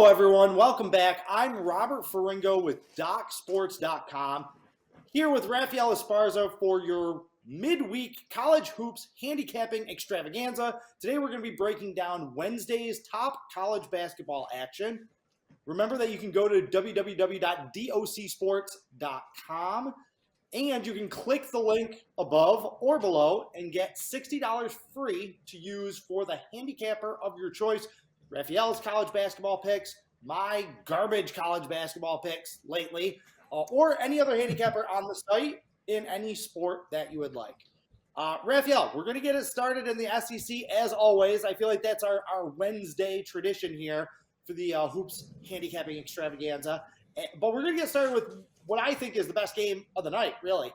Hello, everyone. Welcome back. I'm Robert Ferringo with DocSports.com, here with Raphael Esparza for your midweek college hoops handicapping extravaganza. Today, we're going to be breaking down Wednesday's top college basketball action. Remember that you can go to www.docsports.com and you can click the link above or below and get $60 free to use for the handicapper of your choice. Raphael's college basketball picks, my garbage college basketball picks lately, or any other handicapper on the site in any sport that you would like. Raphael, we're going to get it started in the SEC as always. I feel like that's our Wednesday tradition here for the Hoops handicapping extravaganza. But we're going to get started with what I think is the best game of the night, really.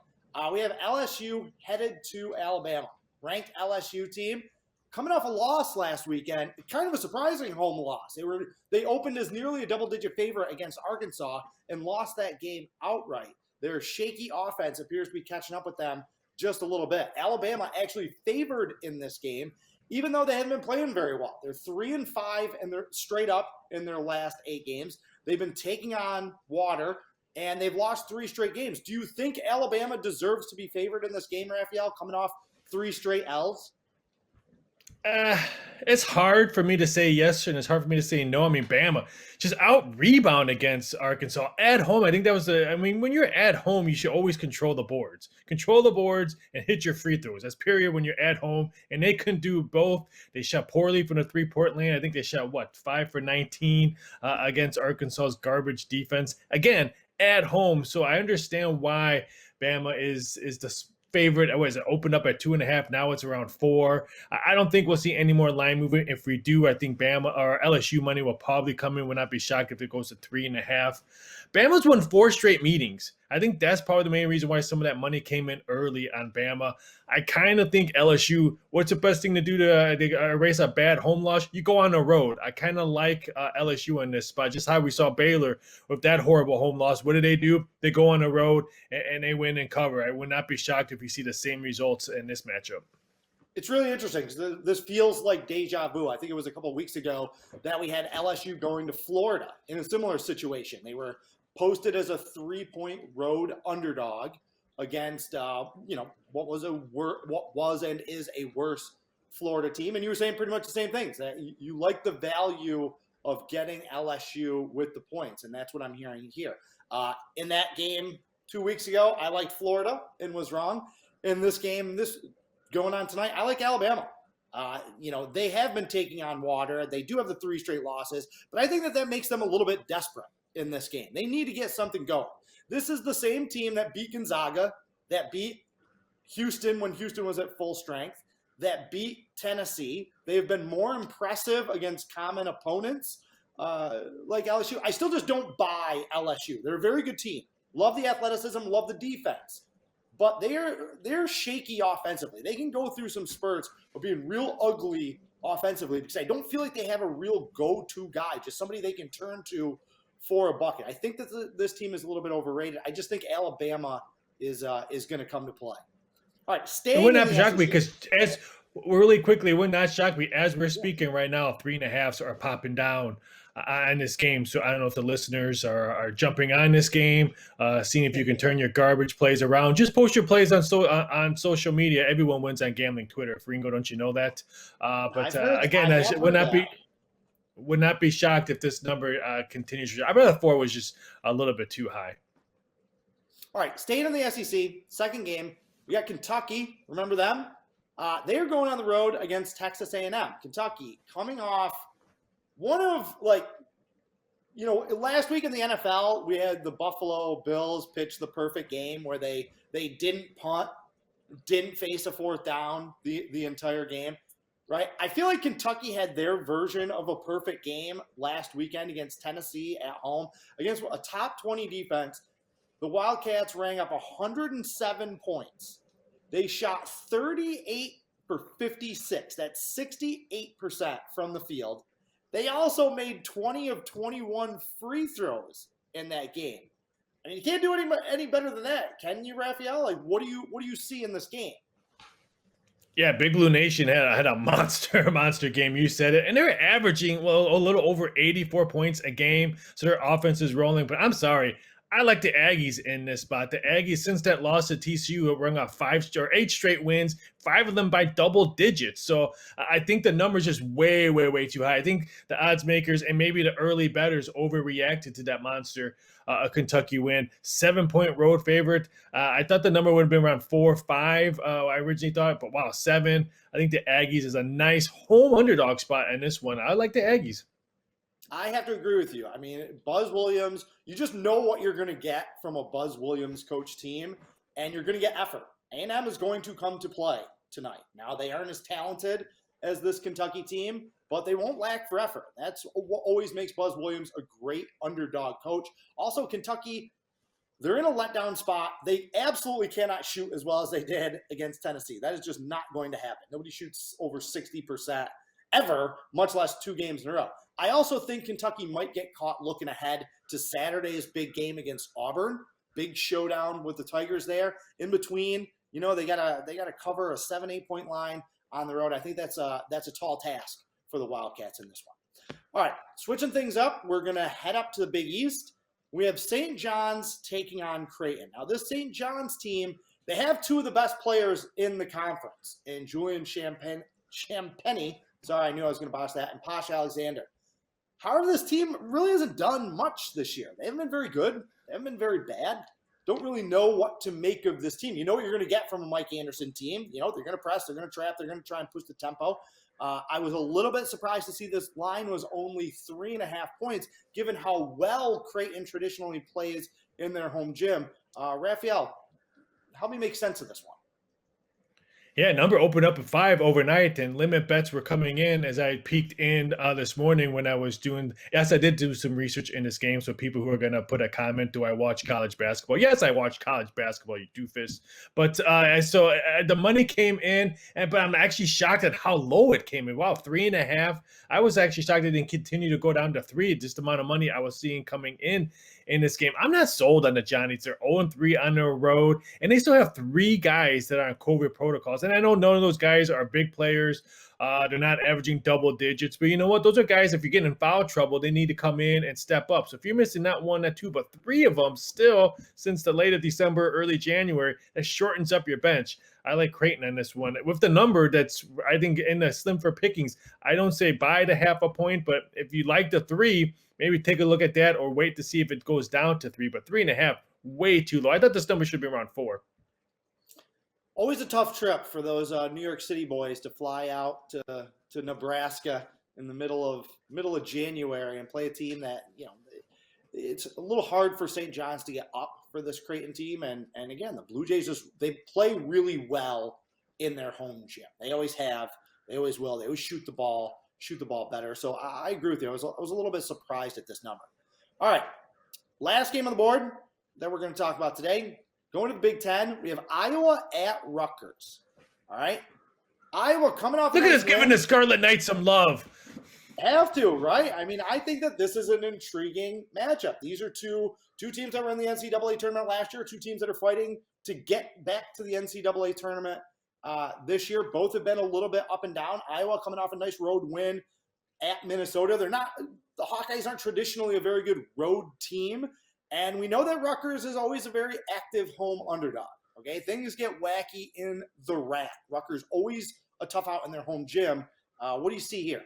We have LSU headed to Alabama, ranked LSU team. Coming off a loss last weekend, kind of a surprising home loss. They opened as nearly a double-digit favorite against Arkansas and lost that game outright. Their shaky offense appears to be catching up with them just a little bit. Alabama actually favored in this game, even though they haven't been playing very well. They're 3-5 and they're straight up in their last 8 games. They've been taking on water, and they've lost 3 straight games. Do you think Alabama deserves to be favored in this game, Raphael, coming off 3 straight L's? It's hard for me to say yes, and it's hard for me to say no. I mean, Bama just out-rebound against Arkansas at home. I think that was when you're at home, you should always control the boards. Control the boards and hit your free throws. That's period when you're at home, and they couldn't do both. They shot poorly from the three-point lane. I think they shot, 5 for 19 against Arkansas's garbage defense. Again, at home. So I understand why Bama is the favorite. It opened up at 2.5. Now it's around 4. I don't think we'll see any more line movement. If we do, I think Bama or LSU money will probably come in. Would not be shocked if it goes to 3.5. Bama's won 4 straight meetings. I think that's probably the main reason why some of that money came in early on Bama. I kind of think LSU, what's the best thing to do to erase a bad home loss? You go on the road. I kind of like LSU in this spot, just how we saw Baylor with that horrible home loss. What do? They go on the road and they win and cover. I would not be shocked if we see the same results in this matchup. It's really interesting because this feels like deja vu. I think it was a couple of weeks ago that we had LSU going to Florida in a similar situation. They were posted as a 3-point road underdog against what was and is a worse Florida team. And you were saying pretty much the same things, that you like the value of getting LSU with the points, and that's what I'm hearing here. In that game 2 weeks ago, I liked Florida and was wrong. In this game, this going on tonight, I like Alabama. They have been taking on water. They do have the 3 straight losses, but I think that makes them a little bit desperate in this game. They need to get something going. This is the same team that beat Gonzaga, that beat Houston when Houston was at full strength, that beat Tennessee. They've been more impressive against common opponents like LSU. I still just don't buy LSU. They're a very good team. Love the athleticism, love the defense. But they're shaky offensively. They can go through some spurts of being real ugly offensively because I don't feel like they have a real go-to guy, just somebody they can turn to for a bucket. I think that this team is a little bit overrated. I just think Alabama is going to come to play. All right, it would not shock me because really quickly, it would not shock me as we're speaking right now. 3.5s are popping down on this game. So I don't know if the listeners are jumping on this game, seeing if you can turn your garbage plays around. Just post your plays on social media. Everyone wins on gambling Twitter. Ferringo, don't you know that? Again, I would not be shocked if this number continues. I bet 4 was just a little bit too high. All right, staying in the SEC, second game, we got Kentucky. Remember them? They are going on the road against Texas A&M. Kentucky coming off one of last week in the NFL, we had the Buffalo Bills pitch the perfect game where they didn't punt, didn't face a 4th down the entire game. Right, I feel like Kentucky had their version of a perfect game last weekend against Tennessee at home. Against a top 20 defense, the Wildcats rang up 107 points. They shot 38 for 56. That's 68% from the field. They also made 20 of 21 free throws in that game. I mean, you can't do any better than that, can you, Raphael? Like, what do you see in this game? Yeah, Big Blue Nation had a monster monster game. You said it, and they're averaging a little over 84 points a game. So their offense is rolling. But I'm sorry, I like the Aggies in this spot. The Aggies, since that loss to TCU, have rung off 8 straight wins, 5 of them by double digits. So I think the number's just way, way, way too high. I think the odds makers and maybe the early bettors overreacted to that monster. A Kentucky win, 7-point road favorite. I thought the number would have been around 4 or 5. I originally thought, but wow, 7. I think the Aggies is a nice home underdog spot in this one. I like the Aggies. I have to agree with you. I mean, Buzz Williams, you just know what you're going to get from a Buzz Williams coach team, and you're going to get effort. A&M is going to come to play tonight. Now, they aren't as talented as this Kentucky team, but they won't lack for effort. That's what always makes Buzz Williams a great underdog coach. Also, Kentucky, they're in a letdown spot. They absolutely cannot shoot as well as they did against Tennessee. That is just not going to happen. Nobody shoots over 60% ever, much less 2 games in a row. I also think Kentucky might get caught looking ahead to Saturday's big game against Auburn. Big showdown with the Tigers there. In between, you know, they gotta cover a 7-8 point line on the road. I think that's a tall task for the Wildcats in this one. All right, switching things up, we're gonna head up to the Big East. We have St. John's taking on Creighton. Now, this St. John's team, they have 2 of the best players in the conference, in Julian Champagny. Sorry, I knew I was going to botch that. And Posh Alexander. However, this team really hasn't done much this year. They haven't been very good. They haven't been very bad. Don't really know what to make of this team. You know what you're going to get from a Mike Anderson team. You know, they're going to press, they're going to trap, they're going to try and push the tempo. I was a little bit surprised to see this line was only 3.5 points, given how well Creighton traditionally plays in their home gym. Raphael, help me make sense of this one. Yeah, number opened up at 5 overnight, and limit bets were coming in as I peeked in this morning when I was doing. Yes, I did do some research in this game. So people who are going to put a comment, do I watch college basketball? Yes, I watch college basketball, you doofus. But so the money came in, but I'm actually shocked at how low it came in. Wow, 3.5. I was actually shocked it didn't continue to go down to 3. Just the amount of money I was seeing coming in this game. I'm not sold on the Johnnies. They're 0-3 on their road, and they still have 3 guys that are on COVID protocols. And I know none of those guys are big players. They're not averaging double digits, but you know what? Those are guys, if you're getting in foul trouble, they need to come in and step up. So if you're missing not 1, not 2, but 3 of them still since the late of December, early January, that shortens up your bench. I like Creighton on this one. With the number that's, I think, in the slim for pickings, I don't say buy the 0.5 point, but if you like the 3, maybe take a look at that or wait to see if it goes down to 3. But 3.5, way too low. I thought this number should be around 4. Always a tough trip for those New York City boys to fly out to Nebraska in the middle of January and play a team that, you know, it's a little hard for St. John's to get up for this Creighton team. And again, the Blue Jays they play really well in their home gym. They always have. They always will. They always shoot the ball better. So I agree with you. I was a little bit surprised at this number. All right, last game on the board that we're going to talk about today. Going to the Big Ten, we have Iowa at Rutgers. All right, Iowa coming off. Look at us giving the Scarlet Knights some love. Have to, right? I mean, I think that this is an intriguing matchup. These are two teams that were in the NCAA tournament last year, 2 teams that are fighting to get back to the NCAA tournament this year. Both have been a little bit up and down. Iowa coming off a nice road win at Minnesota. The Hawkeyes aren't traditionally a very good road team, and we know that Rutgers is always a very active home underdog. Okay, things get wacky in the RAC. Rutgers always a tough out in their home gym. What do you see here?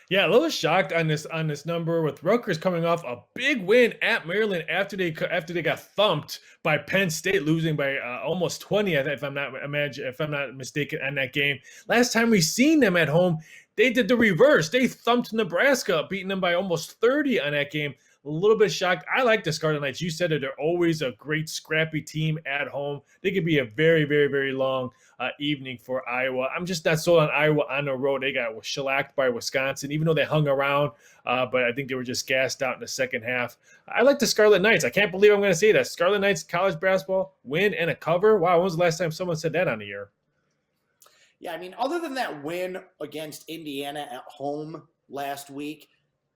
Yeah, a little shocked on this number with Rutgers coming off a big win at Maryland after they got thumped by Penn State, losing by almost 20. If I'm not mistaken, on that game. Last time we seen them at home, they did the reverse. They thumped Nebraska, beating them by almost 30 on that game. A little bit shocked. I like the Scarlet Knights. You said that they're always a great scrappy team at home. They could be a very, very, very long evening for Iowa. I'm just not sold on Iowa on the road. They got shellacked by Wisconsin, even though they hung around. But I think they were just gassed out in the second half. I like the Scarlet Knights. I can't believe I'm going to say that. Scarlet Knights college basketball win and a cover. Wow, when was the last time someone said that on the air? Yeah, I mean, other than that win against Indiana at home last week,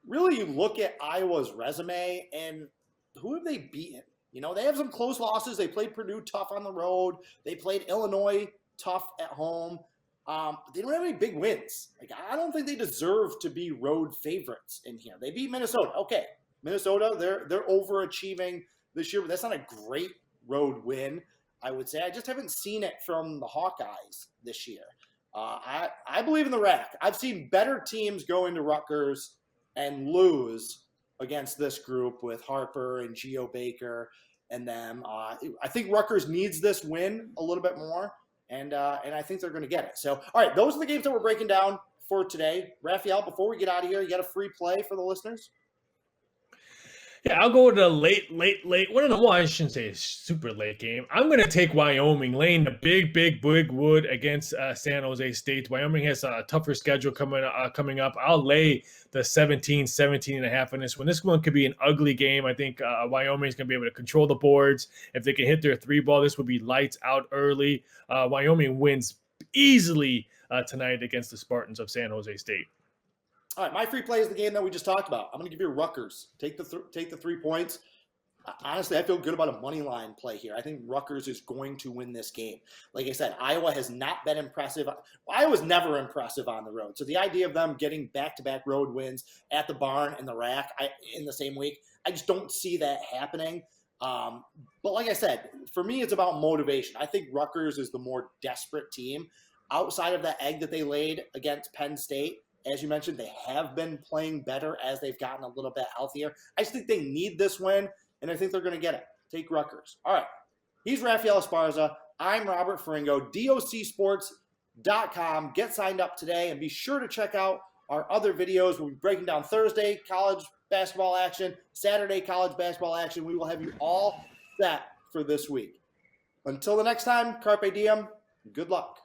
really you look at Iowa's resume and who have they beaten? You know, they have some close losses. They played Purdue tough on the road. They played Illinois tough at home. They don't have any big wins. Like, I don't think they deserve to be road favorites in here. They beat Minnesota. Okay, Minnesota, they're overachieving this year, but that's not a great road win, I would say. I just haven't seen it from the Hawkeyes this year. I believe in the Rack. I've seen better teams go into Rutgers and lose against this group with Harper and Geo Baker and them. I think Rutgers needs this win a little bit more, and I think they're going to get it. So, all right, those are the games that we're breaking down for today. Raphael, before we get out of here, you got a free play for the listeners? Yeah, I'll go with a late. Well, I shouldn't say a super late game. I'm going to take Wyoming, laying the big wood against San Jose State. Wyoming has a tougher schedule coming up. I'll lay the 17 and a half in this one. This one could be an ugly game. I think Wyoming is going to be able to control the boards. If they can hit their 3-ball, this would be lights out early. Wyoming wins easily tonight against the Spartans of San Jose State. All right, my free play is the game that we just talked about. I'm going to give you Rutgers. Take the 3 points. Honestly, I feel good about a money line play here. I think Rutgers is going to win this game. Like I said, Iowa has not been impressive. Iowa's never impressive on the road. So the idea of them getting back-to-back road wins at the barn and the Rack in the same week, I just don't see that happening. But like I said, for me, it's about motivation. I think Rutgers is the more desperate team. Outside of that egg that they laid against Penn State, as you mentioned, they have been playing better as they've gotten a little bit healthier. I just think they need this win, and I think they're going to get it. Take Rutgers. All right. He's Raphael Esparza. I'm Robert Ferringo, docsports.com. Get signed up today, and be sure to check out our other videos. We'll be breaking down Thursday college basketball action, Saturday college basketball action. We will have you all set for this week. Until the next time, Carpe Diem. Good luck.